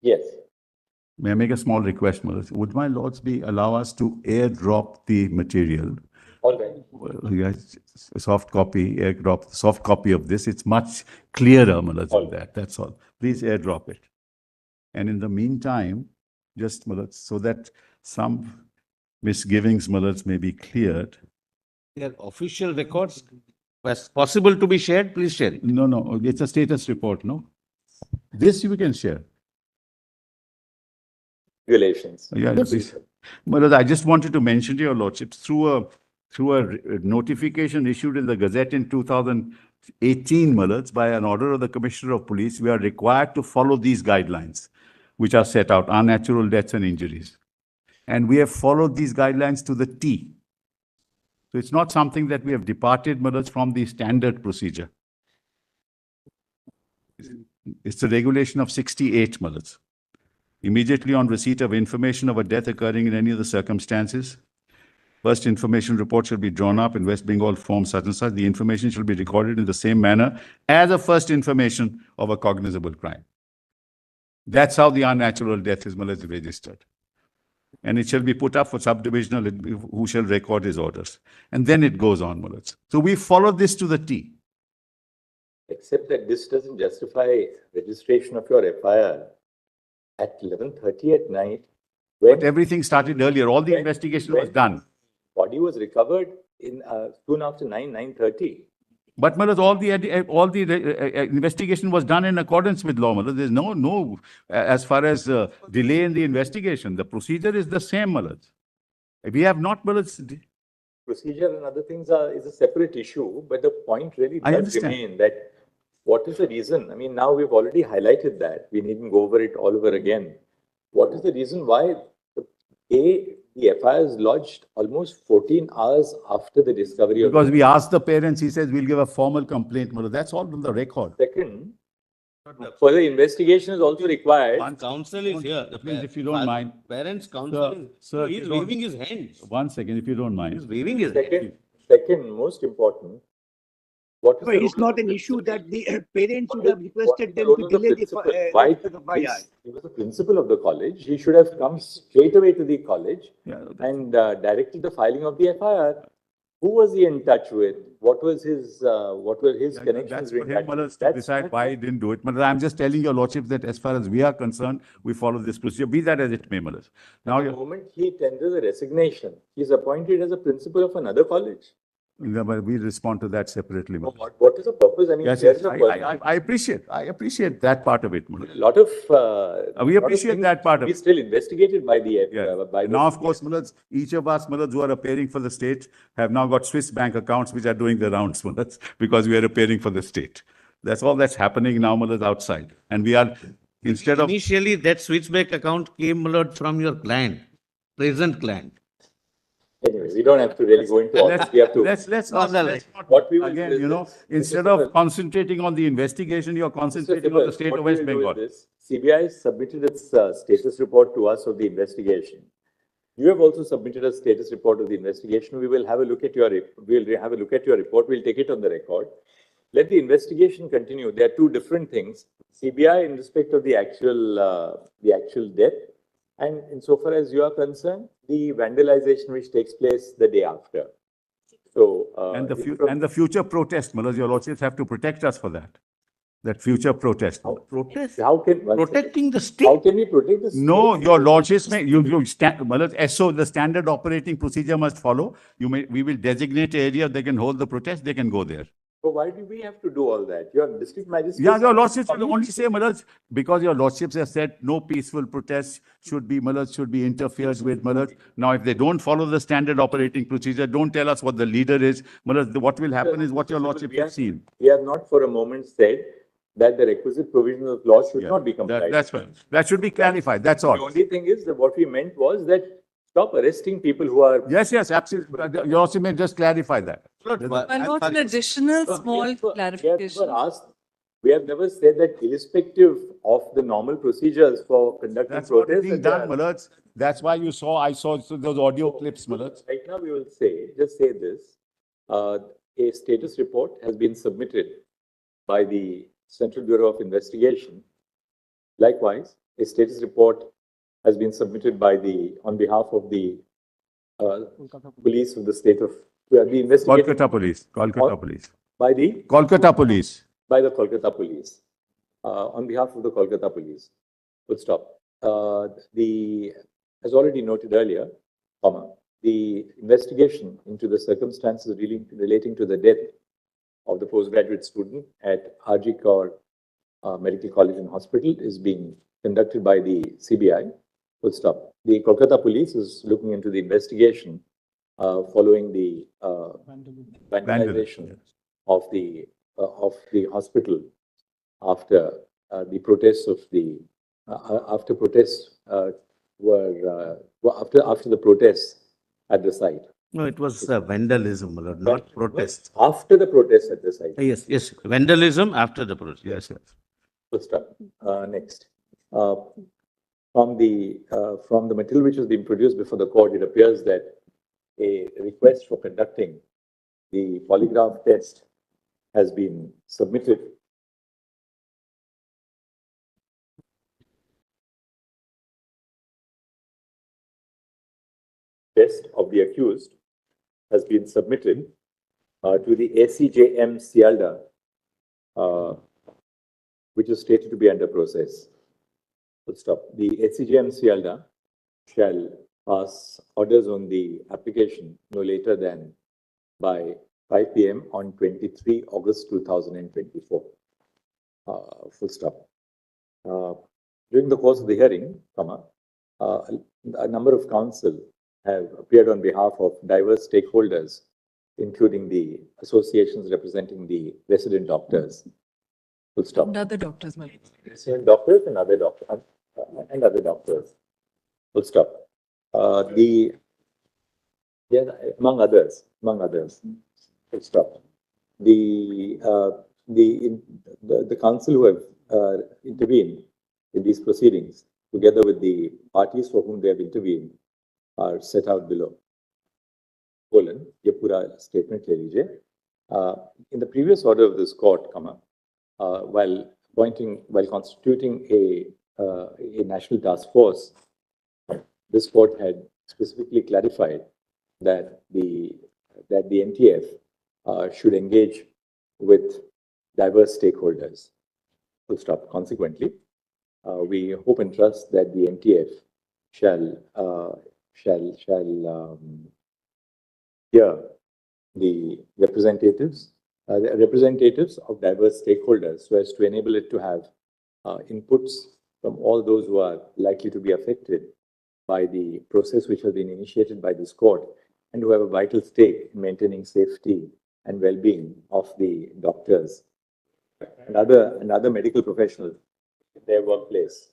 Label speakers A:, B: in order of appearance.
A: Yes.
B: May I make a small request, Malad? Would my lords allow us to airdrop the material?
A: All right.
B: Yes, a soft copy, airdrop, soft copy of this. It's much clearer, Malad,
A: All
B: than that. That's all. Please airdrop it. And in the meantime, just, Malad, so that some misgivings, Malad, may be cleared.
C: Their official records was possible to be shared, please share it.
B: No, it's a status report, no? This you can share.
A: Regulations.
B: Yeah, please. Malad, I just wanted to mention to your lordships, through a notification issued in the Gazette in 2018, Malad, by an order of the Commissioner of Police, we are required to follow these guidelines, which are set out, unnatural deaths and injuries. And we have followed these guidelines to the T. So it's not something that we have departed, Malad, from the standard procedure. It's the regulation of 68, Malad. Immediately on receipt of information of a death occurring in any of the circumstances, first information report shall be drawn up in West Bengal form such and such. The information shall be recorded in the same manner as a first information of a cognizable crime. That's how the unnatural death is registered. And it shall be put up for subdivisional who shall record his orders. And then it goes on, Mullah. So we follow this to the T.
A: Except that this doesn't justify registration of your FIR at 11:30 at night.
B: But everything started earlier. All the investigation was done.
A: Body was recovered in soon after 9:30.
B: But Malad, all the investigation was done in accordance with law. Malad, there's no as far as delay in the investigation. The procedure is the same, Malad. We have not, Malad.
A: Procedure and other things is a separate issue, but the point really does remain that what is the reason? I mean, now we've already highlighted that. We needn't go over it all over again. What is the reason why the FIR is lodged almost 14 hours after the discovery of...
B: Because we asked the parents, he says, we'll give a formal complaint. That's all on the record.
A: Second, further investigation is also required.
C: One counsel is here.
B: Please, if you don't mind.
C: Parents counsel.
B: Sir,
C: he's waving his hands.
B: 1 second, if you don't mind.
C: He's waving his hands.
A: Second, most important, what is
D: it's not an issue that the parents should have requested them to delay the FIR.
A: He was the principal of the college. He should have come straight away to the college and directed the filing of the FIR. Who was he in touch with? What were his connections?
B: That's for him, to decide why he didn't do it. But I'm just telling your lordship that as far as we are concerned, we follow this procedure, be that as it may, Malad.
A: Now, the moment he tenders a resignation, he's appointed as a principal of another college.
B: Yeah, but we respond to that separately.
A: What is the purpose? I mean,
B: yes, I appreciate that part of it.
A: A lot of
B: we appreciate that part of it.
A: We're still investigated by the
B: now, of course, Mullah, each of us, Mullah, who are appearing for the state have now got Swiss bank accounts which are doing the rounds, Mullah, because we are appearing for the state. That's all that's happening now, Mullah, outside. And we are, instead of...
C: Initially, that Swiss bank account came, Mullah, from your client, present client.
A: Anyway, we don't have to really go into all this. We have to.
B: Let's not. What we will again, you know, instead of concentrating on the investigation, you're concentrating on the state of West Bengal.
A: CBI has submitted its status report to us of the investigation. You have also submitted a status report of the investigation. We will have a look at your. We'll have a look at your report. We'll take it on the record. Let the investigation continue. There are two different things. CBI in respect of the actual death. And insofar as you are concerned, the vandalization which takes place the day after. So
B: and the future protest, Mullah, your lordships have to protect us for that. That future protest.
C: Protest?
A: How can
C: protecting the state?
A: How can we protect the state?
B: No, your lordships may Mullah, so the standard operating procedure must follow. We will designate area they can hold the protest. They can go there.
A: So why do we have to do all that? Your district magistrate...
B: Yeah, your lordships will only say, Mullah, because your lordships have said no peaceful protests should be interfered with, Mullah. Now, if they don't follow the standard operating procedure, don't tell us what the leader is. Mullah, what will happen is what your lordships have seen.
A: We have not for a moment said that the requisite provisions of law should not be complied.
B: That's right. That should be clarified. That's all.
A: The only thing is that what we meant was that stop arresting people who are...
B: Yes, absolutely. You also may just clarify that.
E: And not an additional small clarification.
A: We have never said that irrespective of the normal procedures for conducting protests.
B: That's why I saw those audio clips, Mullah.
A: Right now we will just say this. A status report has been submitted by the Central Bureau of Investigation. Likewise, a status report has been submitted by on behalf of the police of the state of, the investigating,
B: Kolkata Police, Kolkata Police,
A: by the
B: Kolkata Police.
A: Kolkata Police, on behalf of the Kolkata Police. Full stop. As already noted earlier, the investigation into the circumstances relating to the death of the postgraduate student at RG Kaur Medical College and Hospital is being conducted by the CBI. Full stop. The Kolkata Police is looking into the investigation following the vandalization of the hospital after the protests of the after protests after the protests at the site.
C: No, it was vandalism, my lord, not protest.
A: After the protests at the site.
C: Yes, yes, vandalism after the protest.
B: Yes, yes.
A: Full stop. Next. From the material which has been produced before the court, it appears that a request for conducting the polygraph test has been submitted. Test of the accused has been submitted to the ACJM Sialda, which is stated to be under process. Full stop. The ACJM Sialda shall pass orders on the application no later than by 5 p.m. on 23 August 2024. Full stop. During the course of the hearing, a number of counsel have appeared on behalf of diverse stakeholders, including the associations representing the resident doctors. Full stop.
E: And other doctors, my lord.
A: Resident doctors and other doctors. Full stop. Among others. Full stop. The council who have intervened in these proceedings, together with the parties for whom they have intervened, are set out below. ये पूरा statement ले लीजिए. In the previous order of this court, while constituting a national task force, this court had specifically clarified that the NTF should engage with diverse stakeholders. Full stop. Consequently, we hope and trust that the NTF shall hear the representatives of diverse stakeholders, so as to enable it to have inputs from all those who are likely to be affected by the process which has been initiated by this court, and who have a vital stake in maintaining safety and well-being of the doctors and other medical professionals in their workplaces.